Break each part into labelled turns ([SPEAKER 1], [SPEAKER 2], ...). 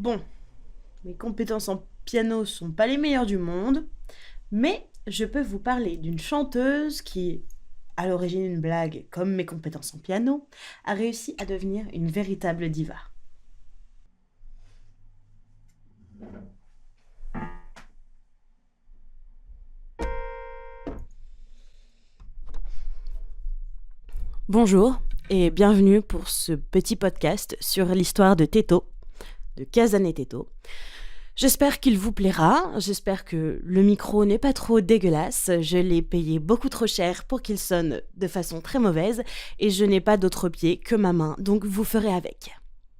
[SPEAKER 1] Bon, mes compétences en piano sont pas les meilleures du monde, mais je peux vous parler d'une chanteuse qui, à l'origine une blague comme mes compétences en piano, a réussi à devenir une véritable diva. Bonjour et bienvenue pour ce petit podcast sur l'histoire de Teto, de Casane Teto. J'espère qu'il vous plaira, j'espère que le micro n'est pas trop dégueulasse, je l'ai payé beaucoup trop cher pour qu'il sonne de façon très mauvaise et je n'ai pas d'autre pied que ma main, donc vous ferez avec.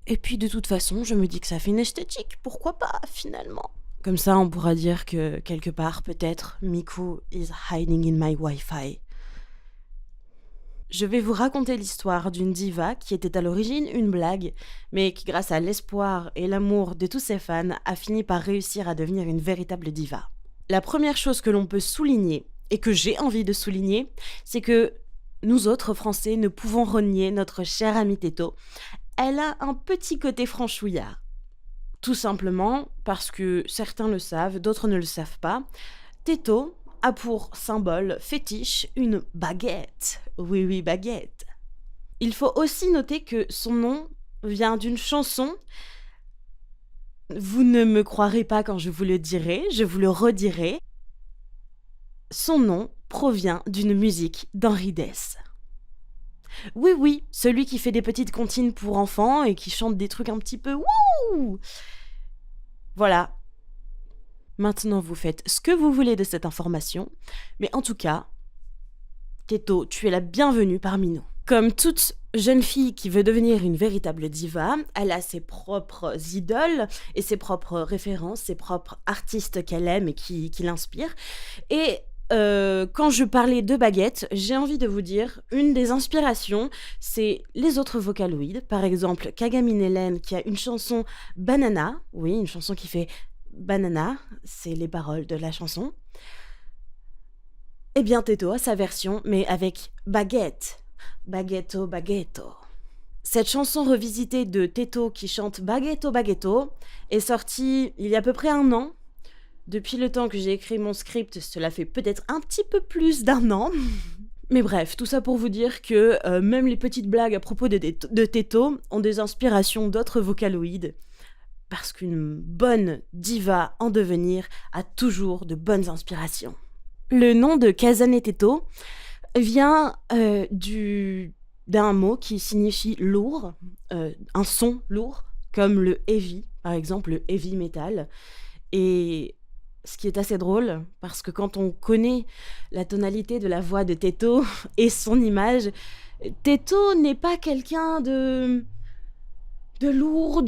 [SPEAKER 1] Et puis de toute façon, je me dis que ça fait une esthétique, pourquoi pas finalement. Comme ça on pourra dire que quelque part peut-être Miku is hiding in my Wi-Fi. Je vais vous raconter l'histoire d'une diva qui était à l'origine une blague, mais qui grâce à l'espoir et l'amour de tous ses fans a fini par réussir à devenir une véritable diva. La première chose que l'on peut souligner, et que j'ai envie de souligner, c'est que nous autres Français ne pouvons renier notre chère amie Teto. Elle a un petit côté franchouillard. Tout simplement parce que certains le savent, d'autres ne le savent pas. Teto a pour symbole fétiche une baguette. Oui, oui, baguette. Il faut aussi noter que son nom vient d'une chanson. Vous ne me croirez pas quand je vous le dirai, je vous le redirai. Son nom provient d'une musique d'Henri Dess. Oui, oui, celui qui fait des petites comptines pour enfants et qui chante des trucs un petit peu wouh. Voilà. Maintenant, vous faites ce que vous voulez de cette information, mais en tout cas, Teto, tu es la bienvenue parmi nous. Comme toute jeune fille qui veut devenir une véritable diva, elle a ses propres idoles et ses propres références, ses propres artistes qu'elle aime et qui l'inspirent. Et quand je parlais de baguette, j'ai envie de vous dire, une des inspirations, c'est les autres vocaloïdes. Par exemple, Kagami Hélène qui a une chanson Banana, oui, une chanson qui fait Banana, c'est les paroles de la chanson. Eh bien, Teto a sa version, mais avec baguette. Baguetto, baguetto. Cette chanson revisitée de Teto qui chante Baguetto, baguetto est sortie il y a à peu près 1 an. Depuis le temps que j'ai écrit mon script, cela fait peut-être un petit peu plus d'1 an. Mais bref, tout ça pour vous dire que même les petites blagues à propos de Teto ont des inspirations d'autres vocaloïdes. Parce qu'une bonne diva en devenir a toujours de bonnes inspirations. Le nom de Casane Teto vient d'un mot qui signifie lourd, un son lourd, comme le heavy, par exemple le heavy metal. Et ce qui est assez drôle, parce que quand on connaît la tonalité de la voix de Teto et son image, Teto n'est pas quelqu'un de lourd,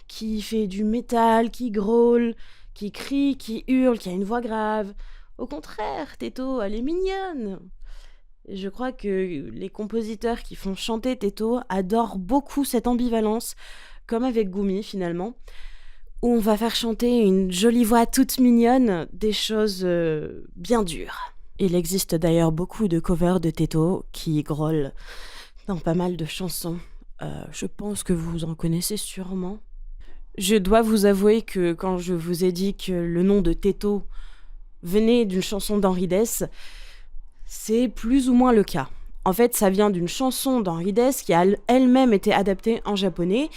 [SPEAKER 1] qui fait du métal, qui grôle, qui crie, qui hurle, qui a une voix grave. Au contraire, Teto, elle est mignonne. Et je crois que les compositeurs qui font chanter Teto adorent beaucoup cette ambivalence, comme avec Gumi finalement, où on va faire chanter une jolie voix toute mignonne des choses bien dures. Il existe d'ailleurs beaucoup de covers de Teto qui grôlent dans pas mal de chansons. Je pense que vous en connaissez sûrement. Je dois vous avouer que quand je vous ai dit que le nom de Teto venait d'une chanson d'Henri Dess, c'est plus ou moins le cas. En fait, ça vient d'une chanson d'Henri Dess qui a elle-même été adaptée en japonais,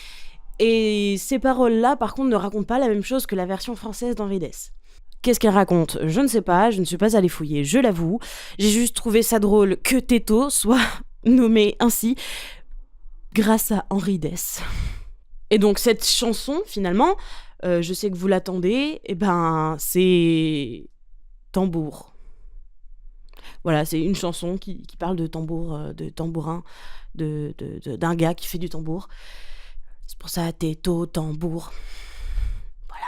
[SPEAKER 1] et ces paroles-là, par contre, ne racontent pas la même chose que la version française d'Henri Dess. Qu'est-ce qu'elle raconte ? Je ne sais pas, je ne suis pas allée fouiller, je l'avoue. J'ai juste trouvé ça drôle que Teto soit nommé ainsi grâce à Henri Dess. Et donc cette chanson, finalement, je sais que vous l'attendez, c'est Tambour. Voilà, c'est une chanson qui parle de tambour, de tambourin, d'un gars qui fait du tambour. C'est pour ça, Teto, tambour. Voilà.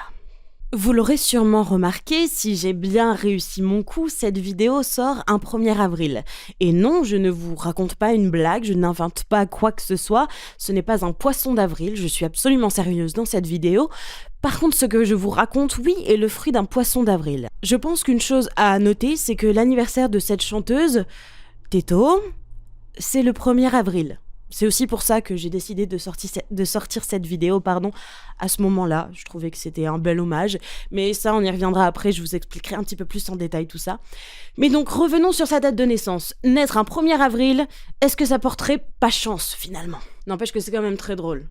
[SPEAKER 1] Vous l'aurez sûrement remarqué, si j'ai bien réussi mon coup, cette vidéo sort un 1er avril. Et non, je ne vous raconte pas une blague, je n'invente pas quoi que ce soit, ce n'est pas un poisson d'avril, je suis absolument sérieuse dans cette vidéo. Par contre, ce que je vous raconte, oui, est le fruit d'un poisson d'avril. Je pense qu'une chose à noter, c'est que l'anniversaire de cette chanteuse, Teto, c'est le 1er avril. C'est aussi pour ça que j'ai décidé de sortir cette vidéo, à ce moment-là. Je trouvais que c'était un bel hommage. Mais ça, on y reviendra après, je vous expliquerai un petit peu plus en détail tout ça. Mais donc, revenons sur sa date de naissance. Naître un 1er avril, est-ce que ça porterait pas chance, finalement? N'empêche que c'est quand même très drôle,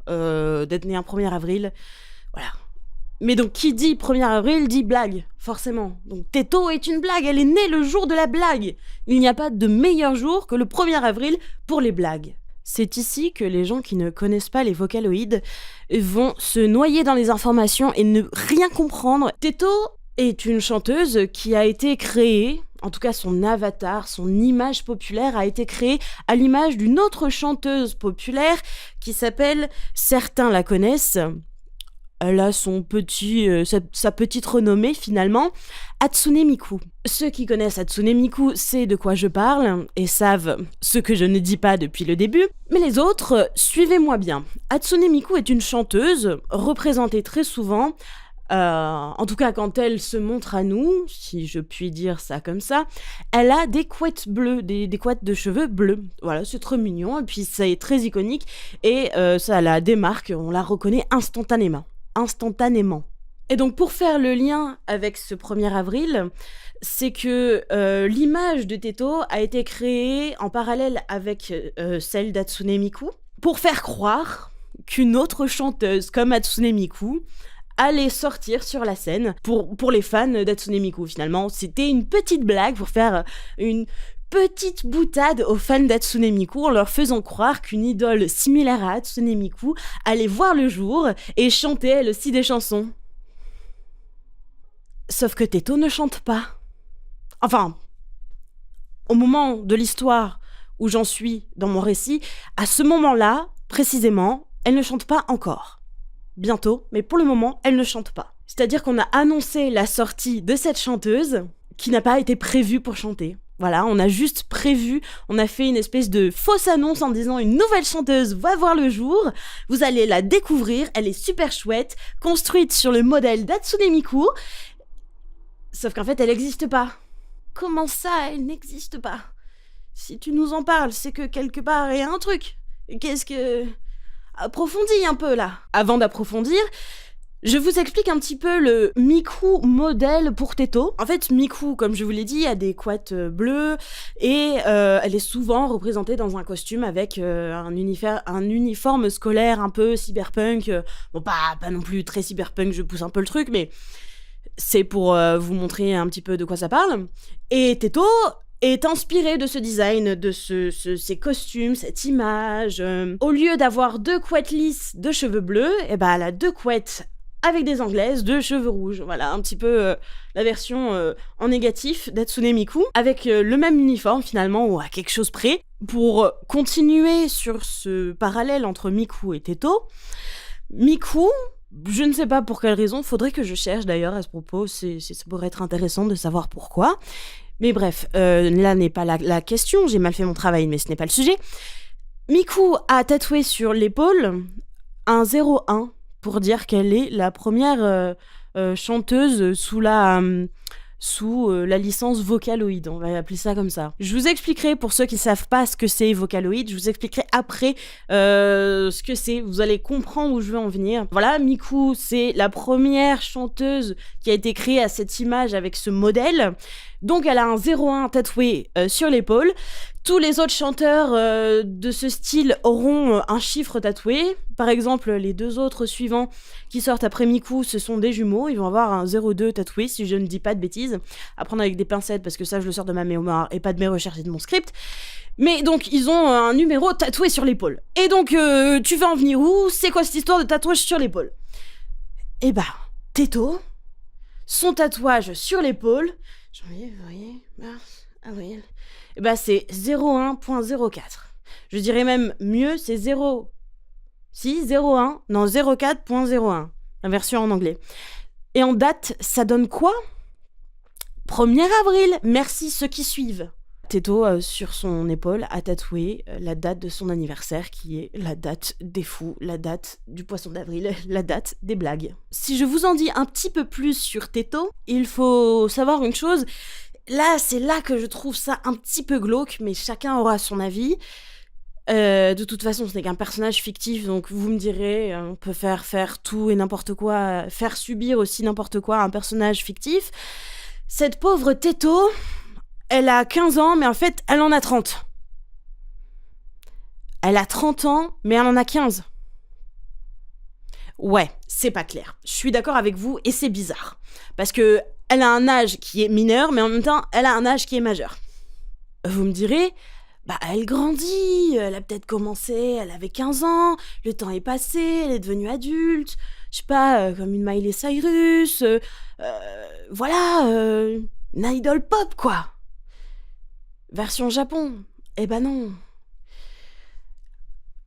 [SPEAKER 1] d'être né un 1er avril. Voilà. Mais donc, qui dit 1er avril dit blague, forcément. Donc, Této est une blague, elle est née le jour de la blague. Il n'y a pas de meilleur jour que le 1er avril pour les blagues. C'est ici que les gens qui ne connaissent pas les Vocaloïdes vont se noyer dans les informations et ne rien comprendre. Této est une chanteuse qui a été créée, en tout cas son avatar, son image populaire a été créée à l'image d'une autre chanteuse populaire qui s'appelle, certains la connaissent, elle a sa petite renommée finalement, Hatsune Miku. Ceux qui connaissent Hatsune Miku, c'est de quoi je parle et savent ce que je ne dis pas depuis le début. Mais les autres, suivez-moi bien. Hatsune Miku est une chanteuse représentée très souvent, en tout cas quand elle se montre à nous, si je puis dire ça comme ça, elle a des couettes bleues, des couettes de cheveux bleus. Voilà, c'est trop mignon et puis c'est très iconique et ça la démarque, on la reconnaît instantanément. Et donc pour faire le lien avec ce 1er avril, c'est que l'image de Této a été créée en parallèle avec celle d'Hatsune Miku pour faire croire qu'une autre chanteuse comme Hatsune Miku allait sortir sur la scène pour les fans d'Hatsune Miku. Finalement, c'était une petite blague pour faire une petite boutade aux fans d'Hatsune Miku en leur faisant croire qu'une idole similaire à Hatsune Miku allait voir le jour et chanter elle aussi des chansons. Sauf que Této ne chante pas. Enfin, au moment de l'histoire où j'en suis dans mon récit, à ce moment-là, précisément, elle ne chante pas encore. Bientôt, mais pour le moment, elle ne chante pas. C'est-à-dire qu'on a annoncé la sortie de cette chanteuse qui n'a pas été prévue pour chanter. Voilà, on a juste prévu, on a fait une espèce de fausse annonce en disant une nouvelle chanteuse va voir le jour, vous allez la découvrir, elle est super chouette, construite sur le modèle d'Hatsune Miku, sauf qu'en fait elle n'existe pas. Comment ça, elle n'existe pas? Si tu nous en parles, c'est que quelque part il y a un truc. Qu'est-ce que... Approfondis un peu là. Avant d'approfondir, je vous explique un petit peu le Miku modèle pour Této. En fait, Miku, comme je vous l'ai dit, a des couettes bleues et elle est souvent représentée dans un costume avec un uniforme scolaire un peu cyberpunk. Bon, pas non plus très cyberpunk, je pousse un peu le truc, mais c'est pour vous montrer un petit peu de quoi ça parle. Et Této est inspiré de ce design, de ces costumes, cette image. Au lieu d'avoir 2 couettes lisses de cheveux bleus, elle a 2 couettes avec des anglaises de cheveux rouges. Voilà, un petit peu la version en négatif d'Hatsune Miku, avec le même uniforme finalement, ou à quelque chose près. Pour continuer sur ce parallèle entre Miku et Této, Miku, je ne sais pas pour quelle raison, faudrait que je cherche d'ailleurs à ce propos, ça pourrait être intéressant de savoir pourquoi. Mais bref, là n'est pas la question, j'ai mal fait mon travail, mais ce n'est pas le sujet. Miku a tatoué sur l'épaule un 01 pour dire qu'elle est la première chanteuse sous la licence Vocaloid, on va appeler ça comme ça. Je vous expliquerai, pour ceux qui ne savent pas ce que c'est Vocaloid, je vous expliquerai après ce que c'est, vous allez comprendre où je veux en venir. Voilà, Miku, c'est la première chanteuse qui a été créée à cette image avec ce modèle. Donc elle a un 01 tatoué sur l'épaule. Tous les autres chanteurs de ce style auront un chiffre tatoué. Par exemple, les 2 autres suivants qui sortent après Miku, ce sont des jumeaux. Ils vont avoir un 02 tatoué, si je ne dis pas de bêtises. À prendre avec des pincettes, parce que ça, je le sors de ma mémoire et pas de mes recherches et de mon script. Mais donc, ils ont un numéro tatoué sur l'épaule. Et donc, tu vas en venir où? C'est quoi cette histoire de tatouage sur l'épaule? Eh bah, Této, son tatouage sur l'épaule... Janvier, février, mars, avril... Eh ben c'est 01.04. Je dirais même mieux, c'est 04.01. La version en anglais. Et en date, ça donne quoi? 1er avril, merci ceux qui suivent. Této, sur son épaule, a tatoué la date de son anniversaire, qui est la date des fous, la date du poisson d'avril, la date des blagues. Si je vous en dis un petit peu plus sur Této, il faut savoir une chose. Là, c'est là que je trouve ça un petit peu glauque, mais chacun aura son avis. De toute façon, ce n'est qu'un personnage fictif, donc vous me direz, on peut faire tout et n'importe quoi, faire subir aussi n'importe quoi à un personnage fictif. Cette pauvre Teto, elle a 15 ans, mais en fait, elle en a 30. Elle a 30 ans, mais elle en a 15. Ouais, c'est pas clair. Je suis d'accord avec vous, et c'est bizarre. Parce que elle a un âge qui est mineur, mais en même temps, elle a un âge qui est majeur. Vous me direz, bah elle grandit, elle a peut-être commencé, elle avait 15 ans, le temps est passé, elle est devenue adulte, je sais pas, comme une Miley Cyrus, voilà, une idol pop quoi. Version Japon, eh ben non.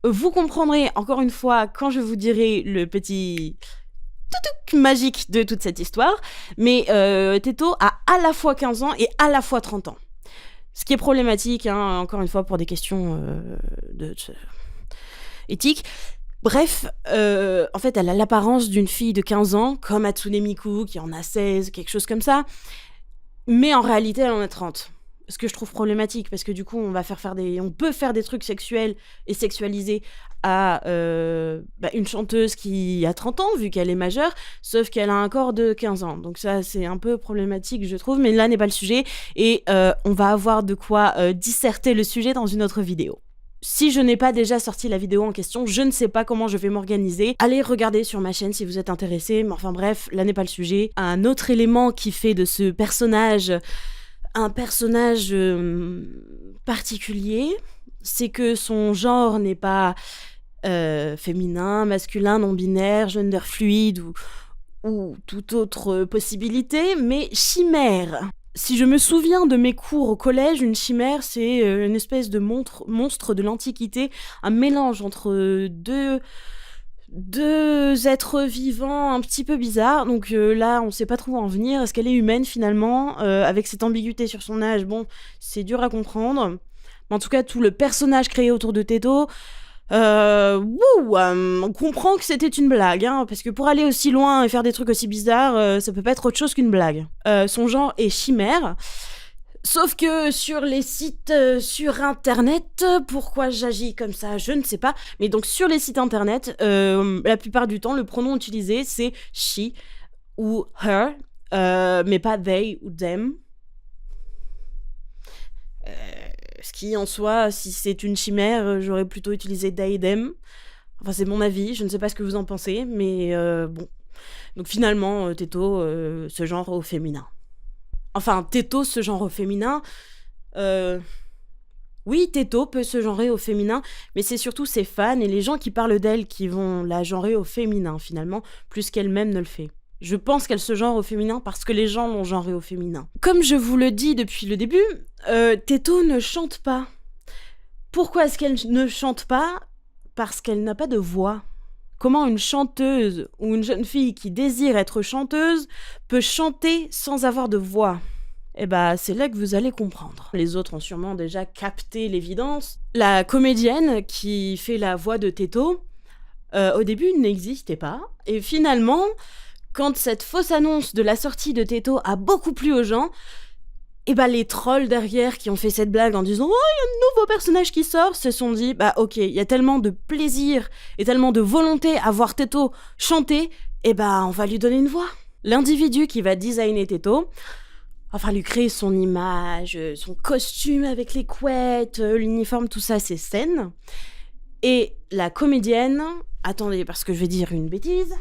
[SPEAKER 1] Vous comprendrez encore une fois quand je vous dirai le petit toutouk magique de toute cette histoire, mais Teto a à la fois 15 ans et à la fois 30 ans. Ce qui est problématique, hein, encore une fois, pour des questions éthiques. Bref, en fait, elle a l'apparence d'une fille de 15 ans, comme Hatsune Miku, qui en a 16, quelque chose comme ça. Mais en réalité, elle en a 30. Ce que je trouve problématique, parce que du coup, on peut faire des trucs sexuels et sexualisés à une chanteuse qui a 30 ans, vu qu'elle est majeure, sauf qu'elle a un corps de 15 ans. Donc ça, c'est un peu problématique, je trouve, mais là n'est pas le sujet, et on va avoir de quoi disserter le sujet dans une autre vidéo. Si je n'ai pas déjà sorti la vidéo en question, je ne sais pas comment je vais m'organiser. Allez regarder sur ma chaîne si vous êtes intéressés, mais enfin bref, là n'est pas le sujet. Un autre élément qui fait de ce personnage un personnage particulier, c'est que son genre n'est pas féminin, masculin, non-binaire, gender fluide ou toute autre possibilité, mais chimère. Si je me souviens de mes cours au collège, une chimère, c'est une espèce de monstre de l'Antiquité, un mélange entre deux êtres vivants un petit peu bizarres. Donc là, on sait pas trop où en venir. Est-ce qu'elle est humaine finalement avec cette ambiguïté sur son âge, bon, c'est dur à comprendre. Mais en tout cas, tout le personnage créé autour de Teto, on comprend que c'était une blague, hein, parce que pour aller aussi loin et faire des trucs aussi bizarres, ça peut pas être autre chose qu'une blague. Son genre est chimère. Sauf que sur les sites sur internet, pourquoi j'agis comme ça, je ne sais pas. Mais donc sur les sites internet, la plupart du temps, le pronom utilisé c'est she ou her, mais pas they ou them. Ce qui en soi, si c'est une chimère, j'aurais plutôt utilisé they, them. Enfin, c'est mon avis, je ne sais pas ce que vous en pensez, mais bon. Donc finalement, Teto, ce genre au féminin. Enfin, Teto, ce genre au féminin. Oui, Teto peut se genrer au féminin, mais c'est surtout ses fans et les gens qui parlent d'elle qui vont la genrer au féminin, finalement, plus qu'elle-même ne le fait. Je pense qu'elle se genre au féminin parce que les gens l'ont genrée au féminin. Comme je vous le dis depuis le début, Teto ne chante pas. Pourquoi est-ce qu'elle ne chante pas ? Parce qu'elle n'a pas de voix. Comment une chanteuse ou une jeune fille qui désire être chanteuse peut chanter sans avoir de voix ? Eh bah, c'est là que vous allez comprendre. Les autres ont sûrement déjà capté l'évidence. La comédienne qui fait la voix de Teto, au début n'existait pas. Et finalement, quand cette fausse annonce de la sortie de Teto a beaucoup plu aux gens, et bah les trolls derrière qui ont fait cette blague en disant « Oh, il y a un nouveau personnage qui sort !» se sont dit « Bah ok, il y a tellement de plaisir et tellement de volonté à voir Teto chanter, et bah on va lui donner une voix. » L'individu qui va designer Teto, enfin lui créer son image, son costume avec les couettes, l'uniforme, tout ça, c'est Sen. Et la comédienne, attendez parce que je vais dire une bêtise.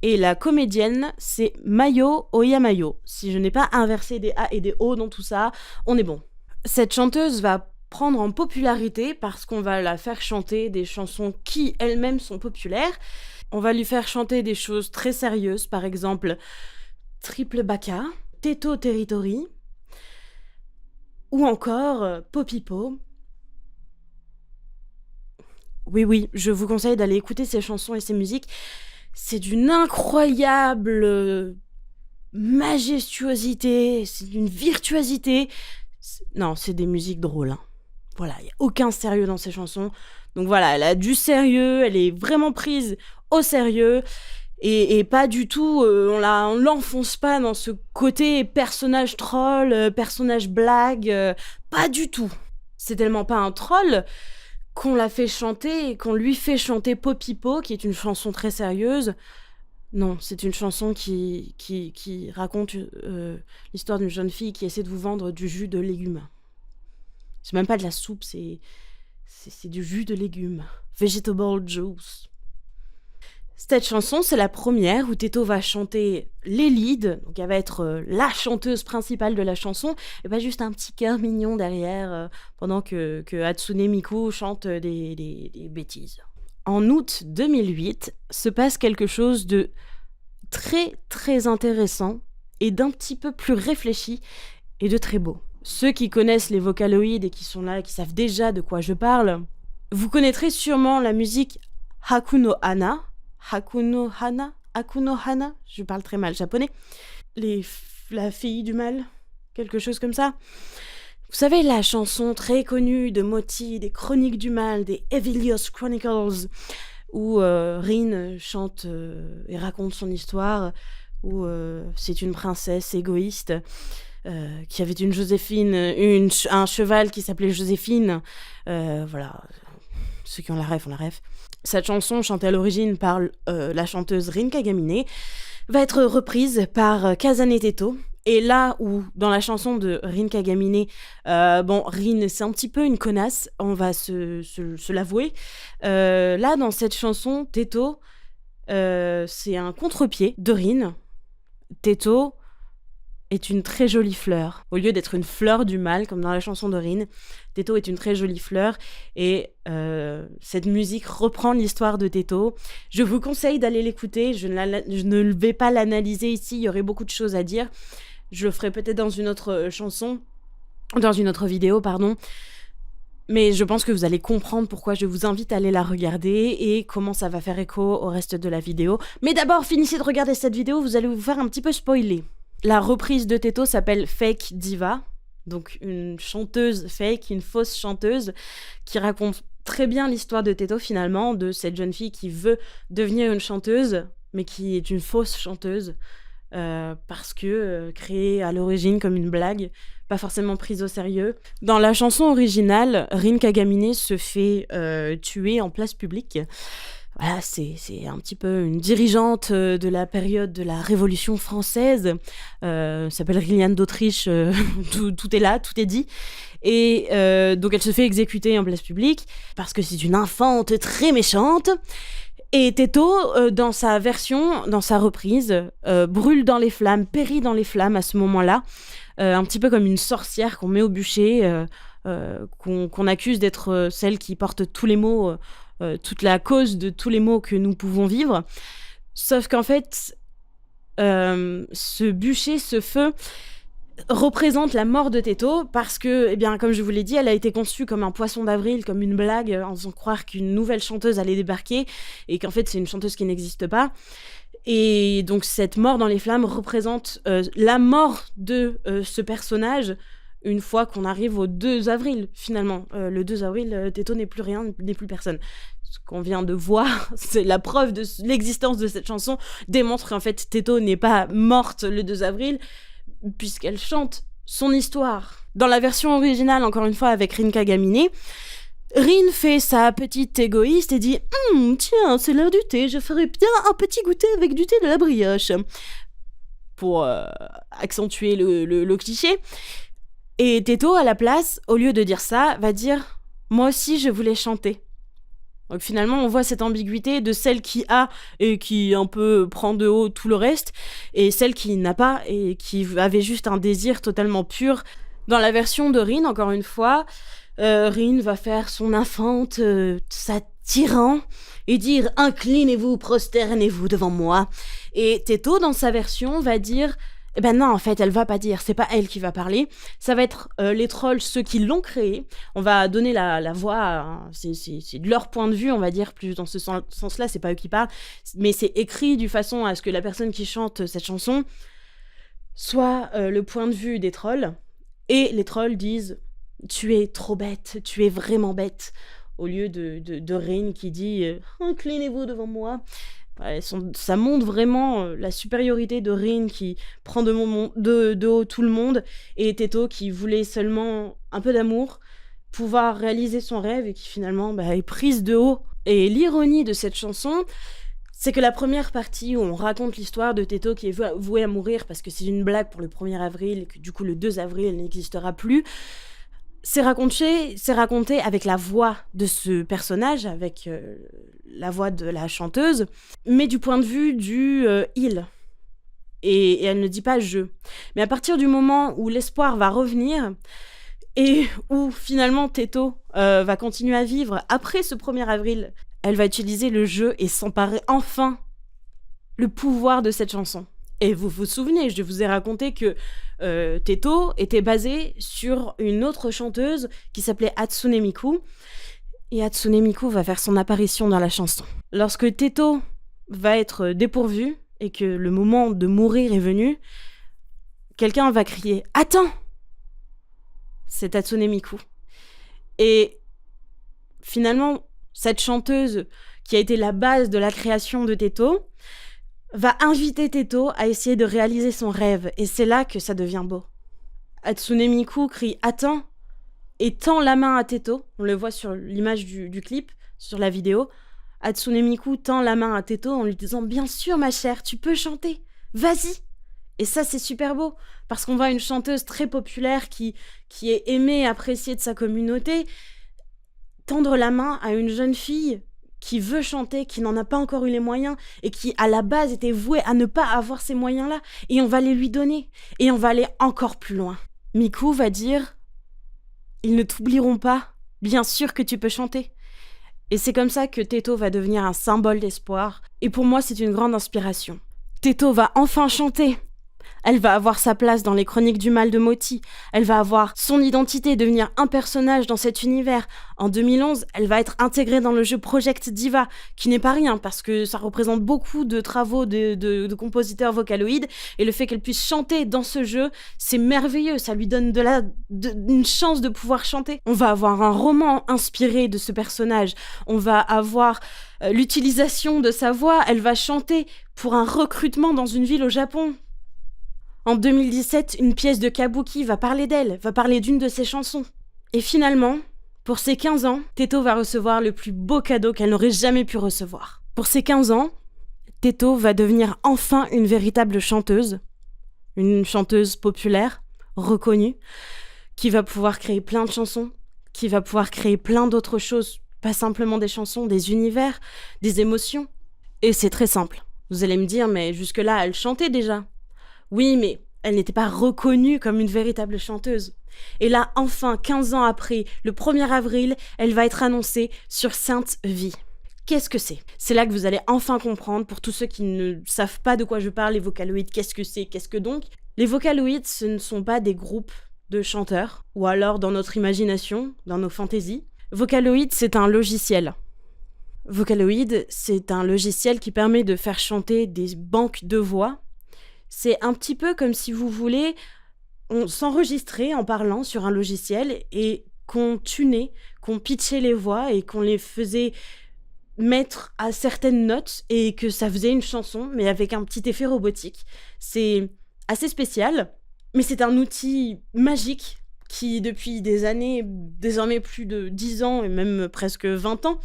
[SPEAKER 1] Et la comédienne, c'est Mayo Oyamayo. Si je n'ai pas inversé des A et des O dans tout ça, on est bon. Cette chanteuse va prendre en popularité parce qu'on va la faire chanter des chansons qui elles-mêmes sont populaires. On va lui faire chanter des choses très sérieuses, par exemple Triple Baka, Teto Territory, ou encore Popipo. Oui, je vous conseille d'aller écouter ces chansons et ces musiques. C'est d'une incroyable majestuosité, c'est d'une virtuosité. Non, c'est des musiques drôles, hein. Voilà, il n'y a aucun sérieux dans ces chansons. Donc voilà, elle a du sérieux, elle est vraiment prise au sérieux. Et pas du tout, on l'enfonce pas dans ce côté personnage troll, personnage blague, pas du tout. C'est tellement pas un troll qu'on l'a fait chanter, qu'on lui fait chanter Popipo, qui est une chanson très sérieuse. Non, c'est une chanson qui raconte l'histoire d'une jeune fille qui essaie de vous vendre du jus de légumes. C'est même pas de la soupe, c'est du jus de légumes. Vegetable juice. Cette chanson, c'est la première où Teto va chanter les leads, donc elle va être la chanteuse principale de la chanson, et pas juste un petit cœur mignon derrière pendant que Hatsune Miku chante des bêtises. En août 2008, se passe quelque chose de très très intéressant et d'un petit peu plus réfléchi et de très beau. Ceux qui connaissent les Vocaloid et qui sont là, qui savent déjà de quoi je parle, vous connaîtrez sûrement la musique Hakuno Hana, je parle très mal japonais, la fille du mal, quelque chose comme ça. Vous savez, la chanson très connue de Moti, des Chroniques du Mal, des Evilios Chronicles, où Rin chante et raconte son histoire, où c'est une princesse égoïste qui avait une Joséphine, un cheval qui s'appelait Joséphine. Voilà, ceux qui ont la ref, ont la ref. Cette chanson, chantée à l'origine par la chanteuse Rin Kagamine, va être reprise par Kazane Teto. Et là où, dans la chanson de Rin Kagamine, Rin, c'est un petit peu une connasse, on va se l'avouer. Là, dans cette chanson, Teto, c'est un contre-pied de Rin. Teto est une très jolie fleur. Au lieu d'être une fleur du mal, comme dans la chanson de Rin, Teto est une très jolie fleur. Et cette musique reprend l'histoire de Teto. Je vous conseille d'aller l'écouter. Je ne vais pas l'analyser ici. Il y aurait beaucoup de choses à dire. Je le ferai peut-être dans une autre vidéo, pardon. Mais je pense que vous allez comprendre pourquoi je vous invite à aller la regarder et comment ça va faire écho au reste de la vidéo. Mais d'abord, finissez de regarder cette vidéo, vous allez vous faire un petit peu spoiler. La reprise de Teto s'appelle Fake Diva, donc une chanteuse fake, une fausse chanteuse, qui raconte très bien l'histoire de Teto finalement, de cette jeune fille qui veut devenir une chanteuse, mais qui est une fausse chanteuse, parce que créée à l'origine comme une blague, pas forcément prise au sérieux. Dans la chanson originale, Rin Kagamine se fait tuer en place publique. Voilà, c'est un petit peu une dirigeante de la période de la Révolution française. S'appelle Liliane d'Autriche, tout est là, tout est dit. Et donc elle se fait exécuter en place publique parce que c'est une infante très méchante. Et Teto, dans sa version, dans sa reprise, brûle dans les flammes, périt dans les flammes à ce moment-là, un petit peu comme une sorcière qu'on met au bûcher, qu'on accuse d'être celle qui porte tous les maux, toute la cause de tous les maux que nous pouvons vivre. Sauf qu'en fait, ce bûcher, ce feu, représente la mort de Teto parce que, eh bien, comme je vous l'ai dit, elle a été conçue comme un poisson d'avril, comme une blague, en faisant croire qu'une nouvelle chanteuse allait débarquer et qu'en fait c'est une chanteuse qui n'existe pas. Et donc cette mort dans les flammes représente la mort de ce personnage une fois qu'on arrive au 2 avril, finalement. Le 2 avril, Teto n'est plus rien, n'est plus personne. Ce qu'on vient de voir, c'est la preuve de l'existence de cette chanson, démontre qu'en fait Teto n'est pas morte le 2 avril, puisqu'elle chante son histoire. Dans la version originale, encore une fois, avec Rin Kagamine, Rin fait sa petite égoïste et dit « Tiens, c'est l'heure du thé, je ferais bien un petit goûter avec du thé de la brioche. » Pour accentuer le cliché. Et Teto, à la place, au lieu de dire ça, va dire « Moi aussi, je voulais chanter. » Donc finalement, on voit cette ambiguïté de celle qui a et qui un peu prend de haut tout le reste, et celle qui n'a pas et qui avait juste un désir totalement pur. Dans la version de Rin, encore une fois, Rin va faire son infante, sa tyran, et dire « Inclinez-vous, prosternez-vous devant moi ». Et Teto, dans sa version, va dire « Eh ben non, en fait, elle va pas dire, c'est pas elle qui va parler, ça va être les trolls, ceux qui l'ont créé, on va donner la voix, hein, c'est de leur point de vue, on va dire, plus dans ce sens-là, c'est pas eux qui parlent, mais c'est écrit de façon à ce que la personne qui chante cette chanson soit le point de vue des trolls, et les trolls disent « Tu es trop bête, tu es vraiment bête », au lieu de Rin qui dit « Inclinez-vous devant moi ». Ouais, ça montre vraiment la supériorité de Rin qui prend de haut tout le monde et Teto qui voulait seulement un peu d'amour pouvoir réaliser son rêve et qui finalement est prise de haut. Et l'ironie de cette chanson, c'est que la première partie où on raconte l'histoire de Teto qui est voué à mourir parce que c'est une blague pour le 1er avril et que du coup le 2 avril elle n'existera plus, c'est raconté avec la voix de ce personnage, avec la voix de la chanteuse, mais du point de vue du il. Et elle ne dit pas je. Mais à partir du moment où l'espoir va revenir et où finalement Teto va continuer à vivre après ce 1er avril, elle va utiliser le jeu et s'emparer enfin le pouvoir de cette chanson. Et vous vous souvenez, je vous ai raconté que Teto était basé sur une autre chanteuse qui s'appelait Hatsune Miku. Et Hatsune Miku va faire son apparition dans la chanson. Lorsque Teto va être dépourvu et que le moment de mourir est venu, quelqu'un va crier « Attends !» C'est Hatsune Miku. Et finalement, cette chanteuse qui a été la base de la création de Teto va inviter Teto à essayer de réaliser son rêve. Et c'est là que ça devient beau. Hatsune Miku crie « Attends !» et tend la main à Teto. On le voit sur l'image du clip, sur la vidéo. Hatsune Miku tend la main à Teto en lui disant « Bien sûr, ma chère, tu peux chanter. Vas-y !» Et ça, c'est super beau, parce qu'on voit une chanteuse très populaire qui est aimée, appréciée de sa communauté, tendre la main à une jeune fille qui veut chanter, qui n'en a pas encore eu les moyens, et qui, à la base, était vouée à ne pas avoir ces moyens-là, et on va les lui donner, et on va aller encore plus loin. Miku va dire « Ils ne t'oublieront pas, bien sûr que tu peux chanter ». Et c'est comme ça que Teto va devenir un symbole d'espoir, et pour moi, c'est une grande inspiration. Teto va enfin chanter. Elle va avoir sa place dans les chroniques du mal de Moti. Elle va avoir son identité, devenir un personnage dans cet univers. En 2011, elle va être intégrée dans le jeu Project Diva, qui n'est pas rien, parce que ça représente beaucoup de travaux de compositeurs vocaloïdes, et le fait qu'elle puisse chanter dans ce jeu, c'est merveilleux, ça lui donne une chance de pouvoir chanter. On va avoir un roman inspiré de ce personnage, on va avoir l'utilisation de sa voix, elle va chanter pour un recrutement dans une ville au Japon. En 2017, une pièce de kabuki va parler d'elle, va parler d'une de ses chansons. Et finalement, pour ses 15 ans, Teto va recevoir le plus beau cadeau qu'elle n'aurait jamais pu recevoir. Pour ses 15 ans, Teto va devenir enfin une véritable chanteuse, une chanteuse populaire, reconnue, qui va pouvoir créer plein de chansons, qui va pouvoir créer plein d'autres choses, pas simplement des chansons, des univers, des émotions. Et c'est très simple. Vous allez me dire, mais jusque-là, elle chantait déjà. Oui, mais elle n'était pas reconnue comme une véritable chanteuse. Et là, enfin, 15 ans après, le 1er avril, elle va être annoncée sur Sainte Vie. Qu'est-ce que c'est ? C'est là que vous allez enfin comprendre, pour tous ceux qui ne savent pas de quoi je parle, les Vocaloïdes, qu'est-ce que c'est, qu'est-ce que donc ? Les Vocaloïdes, ce ne sont pas des groupes de chanteurs, ou alors dans notre imagination, dans nos fantaisies. Vocaloid, c'est un logiciel. Vocaloid, c'est un logiciel qui permet de faire chanter des banques de voix. C'est un petit peu comme si vous voulez, on s'enregistrait en parlant sur un logiciel et qu'on tunait, qu'on pitchait les voix et qu'on les faisait mettre à certaines notes et que ça faisait une chanson, mais avec un petit effet robotique. C'est assez spécial, mais c'est un outil magique qui, depuis des années, désormais plus de 10 ans et même presque 20 ans,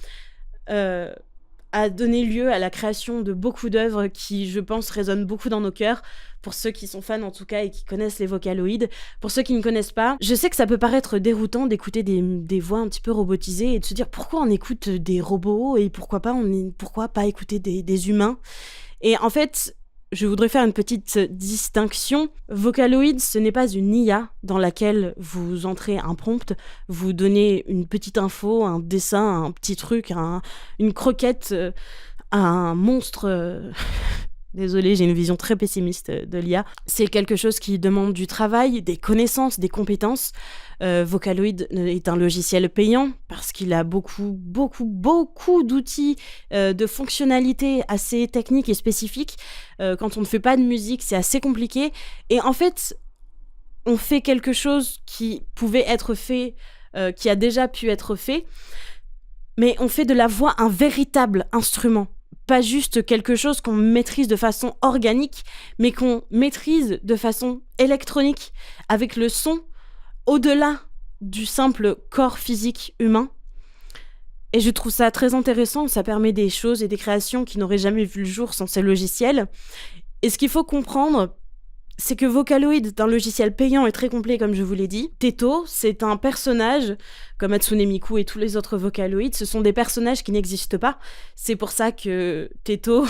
[SPEAKER 1] a donné lieu à la création de beaucoup d'œuvres qui, je pense, résonnent beaucoup dans nos cœurs, pour ceux qui sont fans en tout cas et qui connaissent les Vocaloïdes. Pour ceux qui ne connaissent pas, je sais que ça peut paraître déroutant d'écouter des voix un petit peu robotisées et de se dire pourquoi on écoute des robots et pourquoi pas écouter des humains. Et en fait, je voudrais faire une petite distinction. Vocaloid, ce n'est pas une IA dans laquelle vous entrez un prompt, vous donnez une petite info, un dessin, un petit truc, une croquette à un monstre. Désolée, j'ai une vision très pessimiste de l'IA. C'est quelque chose qui demande du travail, des connaissances, des compétences. Vocaloid est un logiciel payant parce qu'il a beaucoup d'outils, de fonctionnalités assez techniques et spécifiques. Quand on ne fait pas de musique, c'est assez compliqué. Et en fait, on fait quelque chose qui pouvait être fait, qui a déjà pu être fait, mais on fait de la voix un véritable instrument. Pas juste quelque chose qu'on maîtrise de façon organique, mais qu'on maîtrise de façon électronique, avec le son au-delà du simple corps physique humain. Et je trouve ça très intéressant, ça permet des choses et des créations qui n'auraient jamais vu le jour sans ces logiciels. Et ce qu'il faut comprendre, c'est que Vocaloid est un logiciel payant et très complet, comme je vous l'ai dit. Teto, c'est un personnage, comme Hatsune Miku et tous les autres Vocaloids, ce sont des personnages qui n'existent pas. C'est pour ça que Teto,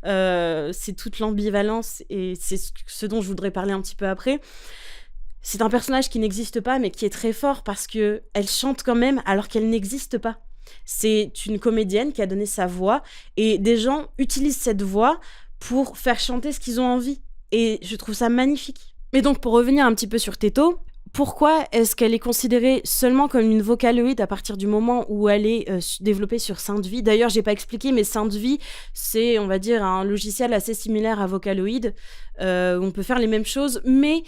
[SPEAKER 1] c'est toute l'ambivalence, et c'est ce dont je voudrais parler un petit peu après. C'est un personnage qui n'existe pas, mais qui est très fort parce qu'elle chante quand même alors qu'elle n'existe pas. C'est une comédienne qui a donné sa voix, et des gens utilisent cette voix pour faire chanter ce qu'ils ont envie. Et je trouve ça magnifique. Mais donc, pour revenir un petit peu sur Teto, pourquoi est-ce qu'elle est considérée seulement comme une Vocaloid à partir du moment où elle est développée sur Sainte-Vie? D'ailleurs, j'ai pas expliqué, mais Sainte-Vie, c'est, on va dire, un logiciel assez similaire à Vocaloid, où on peut faire les mêmes choses, mais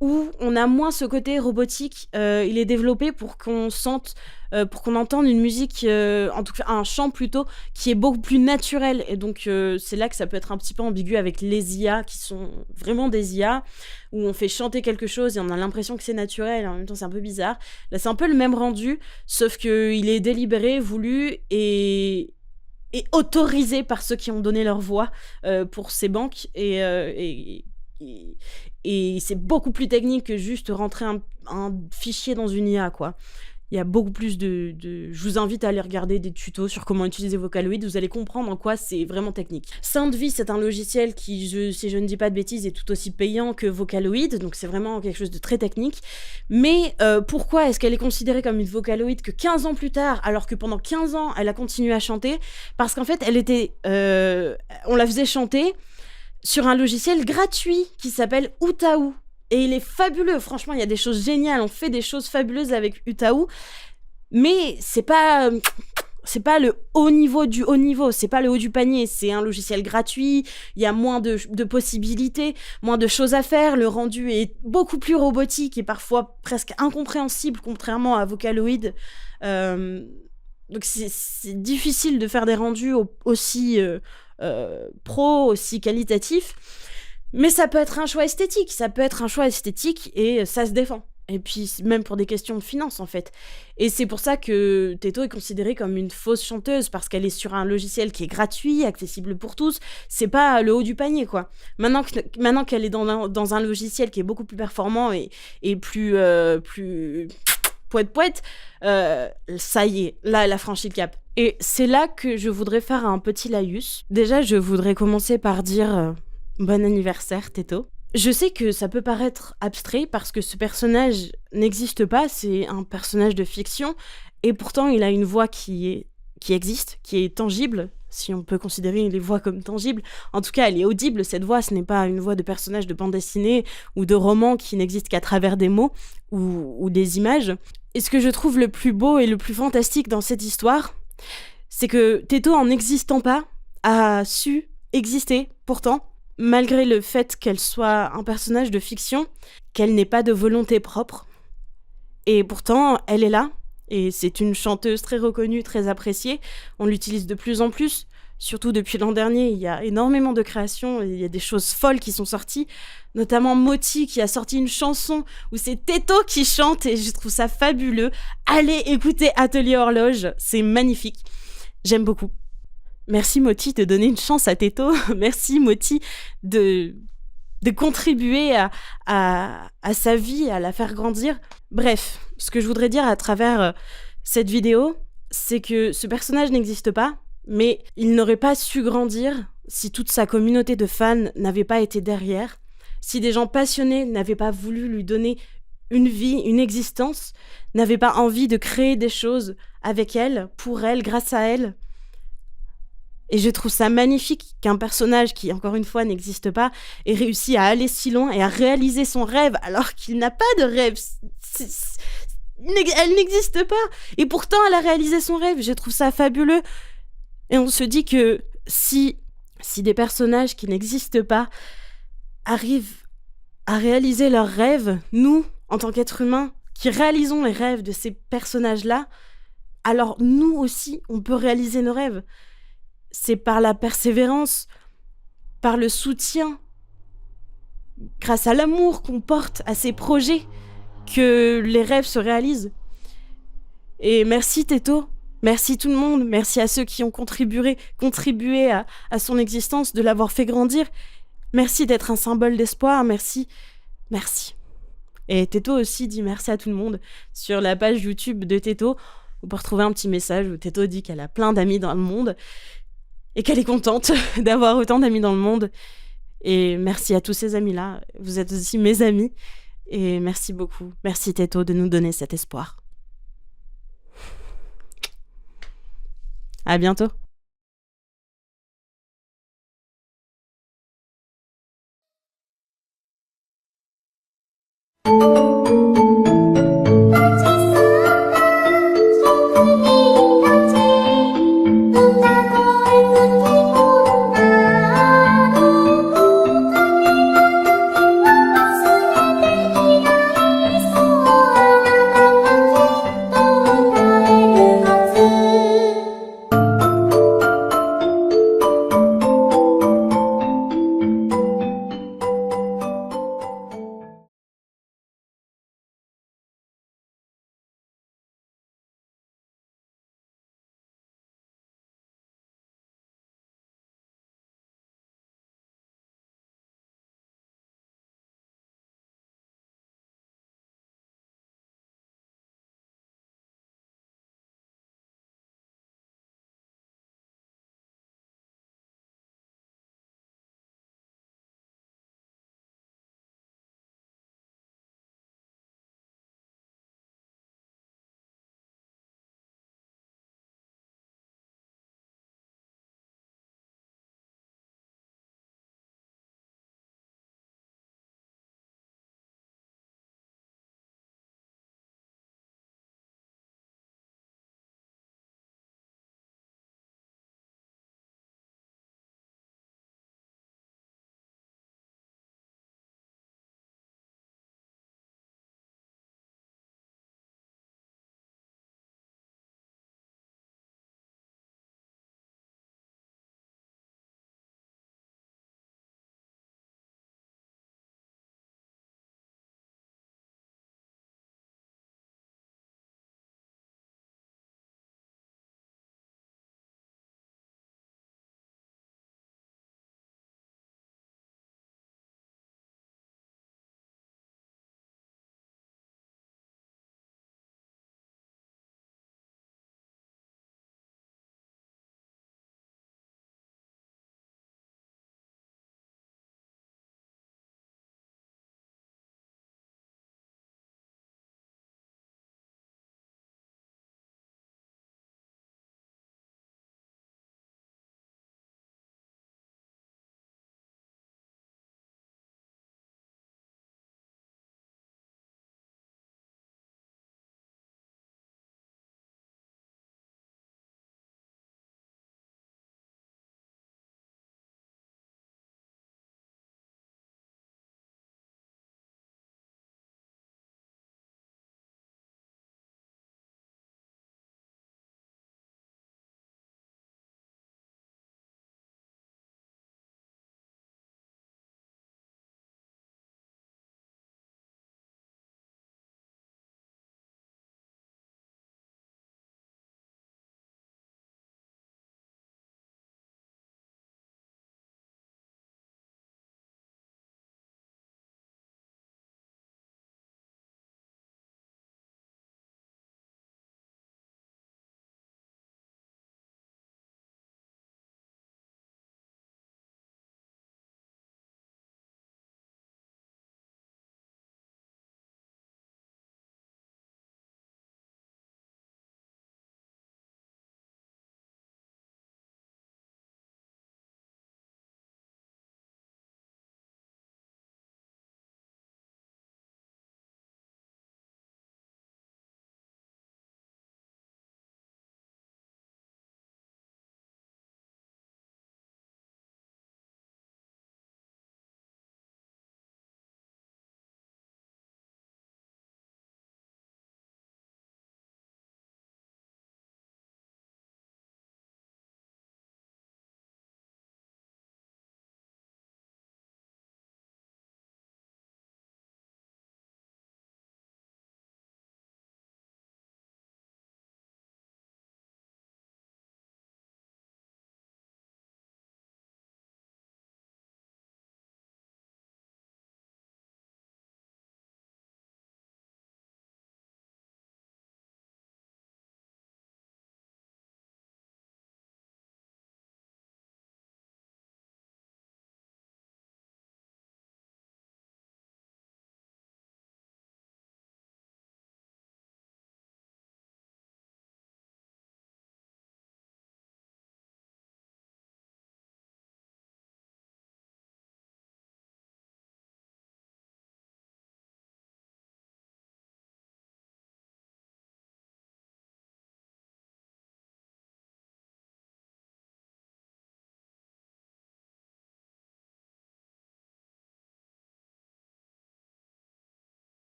[SPEAKER 1] où on a moins ce côté robotique. Il est développé pour qu'on sente, pour qu'on entende une musique, en tout cas un chant plutôt, qui est beaucoup plus naturel. Et donc c'est là que ça peut être un petit peu ambigu avec les IA, qui sont vraiment des IA, où on fait chanter quelque chose et on a l'impression que c'est naturel, et en même temps c'est un peu bizarre. Là c'est un peu le même rendu, sauf qu'il est délibéré, voulu et autorisé par ceux qui ont donné leur voix pour ces banques. Et c'est beaucoup plus technique que juste rentrer un fichier dans une IA, quoi. Il y a beaucoup plus Je vous invite à aller regarder des tutos sur comment utiliser Vocaloid, vous allez comprendre en quoi c'est vraiment technique. Sainte-Vie, c'est un logiciel qui, si je ne dis pas de bêtises, est tout aussi payant que Vocaloid, donc c'est vraiment quelque chose de très technique. Mais pourquoi est-ce qu'elle est considérée comme une Vocaloid que 15 ans plus tard, alors que pendant 15 ans, elle a continué à chanter? Parce qu'en fait, on la faisait chanter sur un logiciel gratuit qui s'appelle Utahu. Et il est fabuleux, franchement, il y a des choses géniales, on fait des choses fabuleuses avec Utahu, mais c'est pas le haut niveau du haut niveau, c'est pas le haut du panier, c'est un logiciel gratuit, il y a moins de possibilités, moins de choses à faire, le rendu est beaucoup plus robotique et parfois presque incompréhensible, contrairement à Vocaloid. Donc c'est difficile de faire des rendus aussi pro, aussi qualitatif, mais ça peut être un choix esthétique, et ça se défend. Et puis même pour des questions de finances en fait. Et c'est pour ça que Teto est considérée comme une fausse chanteuse, parce qu'elle est sur un logiciel qui est gratuit, accessible pour tous, c'est pas le haut du panier, quoi. Maintenant qu'elle est dans un logiciel qui est beaucoup plus performant et plus poète, ça y est, là elle a franchi le cap. Et c'est là que je voudrais faire un petit laïus. Déjà, je voudrais commencer par dire bon anniversaire, Teto. Je sais que ça peut paraître abstrait parce que ce personnage n'existe pas, c'est un personnage de fiction, et pourtant il a une voix qui existe, qui est tangible, si on peut considérer les voix comme tangibles. En tout cas, elle est audible, cette voix, ce n'est pas une voix de personnage de bande dessinée ou de roman qui n'existe qu'à travers des mots ou des images. Et ce que je trouve le plus beau et le plus fantastique dans cette histoire, c'est que Teto, en n'existant pas, a su exister pourtant, malgré le fait qu'elle soit un personnage de fiction, qu'elle n'ait pas de volonté propre. Et pourtant, elle est là, et c'est une chanteuse très reconnue, très appréciée. On l'utilise de plus en plus, surtout depuis l'an dernier. Il y a énormément de créations, et il y a des choses folles qui sont sorties, notamment Moti qui a sorti une chanson où c'est Teto qui chante, et je trouve ça fabuleux. Allez écouter Atelier Horloge, c'est magnifique. J'aime beaucoup. Merci Moti de donner une chance à Teto. Merci Moti de contribuer à sa vie, à la faire grandir. Bref, ce que je voudrais dire à travers cette vidéo, c'est que ce personnage n'existe pas, mais il n'aurait pas su grandir si toute sa communauté de fans n'avait pas été derrière, si des gens passionnés n'avaient pas voulu lui donner une vie, une existence, n'avaient pas envie de créer des choses avec elle, pour elle, grâce à elle. Et je trouve ça magnifique qu'un personnage qui, encore une fois, n'existe pas, ait réussi à aller si loin et à réaliser son rêve, alors qu'il n'a pas de rêve. Elle n'existe pas. Et pourtant, elle a réalisé son rêve. Je trouve ça fabuleux. Et on se dit que si des personnages qui n'existent pas arrivent à réaliser leurs rêves, nous, en tant qu'êtres humains, qui réalisons les rêves de ces personnages-là, alors nous aussi, on peut réaliser nos rêves. C'est par la persévérance, par le soutien, grâce à l'amour qu'on porte à ces projets, que les rêves se réalisent. Et merci Teto, merci tout le monde, merci à ceux qui ont contribué à son existence, de l'avoir fait grandir. Merci d'être un symbole d'espoir, merci. Et Teto aussi dit merci à tout le monde. Sur la page YouTube de Teto, on peut retrouver un petit message où Teto dit qu'elle a plein d'amis dans le monde et qu'elle est contente d'avoir autant d'amis dans le monde. Et merci à tous ces amis-là, vous êtes aussi mes amis. Et merci beaucoup, merci Teto de nous donner cet espoir. À bientôt.